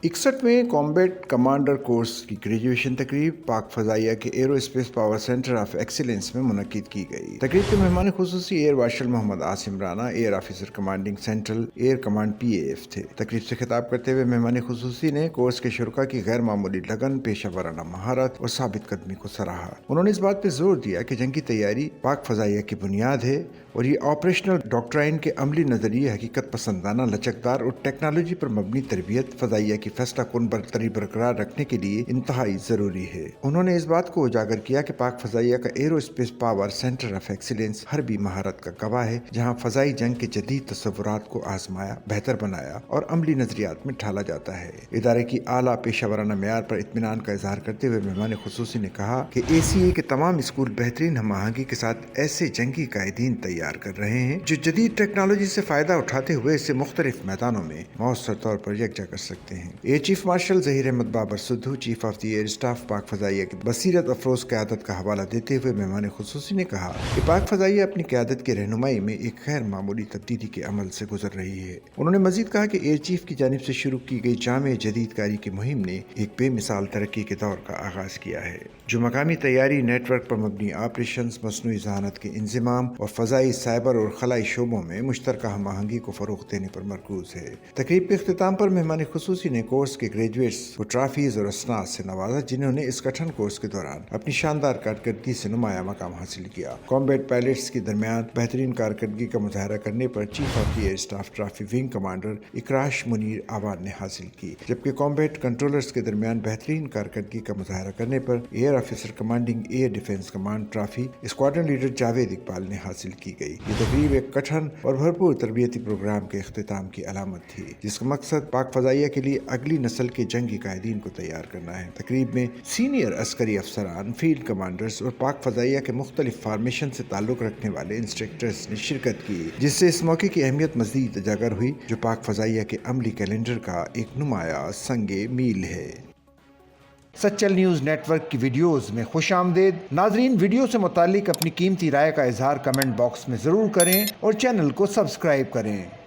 61वें combat commander course की graduation तकरीब पाक फजाइया के aerospace power centre of excellence में मुनक्किद की गई। तकरीब के मेहमान खुसूसी air marshal Mohammad Asim Rana, air officer commanding central air command PAF थे। तकरीब से खिताब करते हुए मेहमान खुसूसी ने कोर्स के शुरा की गैर मामूली लगन, पेशा वाराना महारत और साबित कदमी को सराहा। उन्होंने इस बात पर जोर दिया कि जंगी तैयारी पाक फजाइया की बुनियाद है और ये ऑपरेशनल डॉक्ट्राइन के अमली नजरिए, हकीकत पसंदाना, लचकदार और टेक्नोलॉजी पर मबनी तरबियत फजाइया की फैसला कुन बरतरी बरकरार रखने के लिए इंतहाई जरूरी है। उन्होंने इस बात को उजागर किया कि पाक फजाइया का aerospace power centre of excellence हरबी महारत का गवाह है, जहाँ फजाई जंग के जदीद तस्वुरात को आजमाया, बेहतर बनाया और अमली नजरियात में ढाला जाता है। इदारे की आला पेशा वाराना मेयार पर इत्मीनान का इजहार करते हुए मेहमान खुसूसी ने कहा कि ACA के तमाम स्कूल बेहतरीन हम आहंगी के साथ ऐसे जंगी कायदीन तैयार कर रहे हैं जो जदीद टेक्नोलॉजी से फायदा उठाते हुए इसे मुख्तलिफ मैदानों में मौसर तौर पर यकजा कर सकते हैं। Air chief marshal Zaheer Ahmed Babar Sidhu, chief of the air staff Pak Fazaia की बसीरत अफरोज क़यादत का हवाला देते हुए मेहमान खुसूसी ने कहा कि पाक फजाइया अपनी क़यादत की रहनुमाई में एक गैर मामूली तब्दीली के अमल से गुजर रही है। उन्होंने मजीद कहा कि एयर चीफ की जानिब से शुरू की गई जामे जदीदकारी की मुहिम ने एक बेमिसाल तरक्की के दौर का आगाज किया है, जो मकामी तैयारी, नेटवर्क पर मबनी ऑपरेशन, मसनूई ज़हानत के इंज़िमाम और फ़ज़ाई, साइबर और खलाई शोबों में मुश्तरका हम आहंगी को फ़रोग़ देने पर मरकूज़ है। तकरीब के अख्तिताम पर मेहमान खुसूसी ने कोर्स के ग्रेजुएट्स को ट्रॉफीज़ और असनाद से नवाजा, जिन्होंने इस कठिन कोर्स के दौरान अपनी शानदार कारकर्दगी से नुमाया मकाम हासिल किया। कॉम्बैट पायलट्स के दरमियान बेहतरीन कारकर्दगी का मुजाहरा करने पर chief of the air staff trophy wing commander Ikrash Munir Awan ने हासिल की, जबकि कॉम्बैट कंट्रोलर्स के दरमियान बेहतरीन कारकर्दगी का मुजाहरा करने पर air officer commanding air defence command trophy squadron leader Javed Iqbal ने हासिल की गई। ये तकरीब एक कठिन और भरपूर तरबियती प्रोग्राम के इख्तिताम की अलामत थी, जिसका मकसद पाक फजाइया के लिए अगली नस्ल के जंगी कायदीन को तैयार करना है। तकरीब में सीनियर अस्करी अफसरान, फील्ड कमांडर्स और पाक फजाइया के मुख्तलिफ फार्मेशन से ताल्लुक रखने वाले इंस्ट्रक्टर्स ने शिरकत की, जिससे इस मौके की अहमियत मज़ीद उजागर हुई, जो पाक फजाइया के अमली कैलेंडर का एक नुमाया संगे मील है। सच्चल न्यूज़ नेटवर्क की वीडियोस में खुश आमदेद। नाजरीन, वीडियो से मुतालिक अपनी कीमती राय का इजहार कमेंट बॉक्स में ज़रूर करें और चैनल को सब्सक्राइब करें।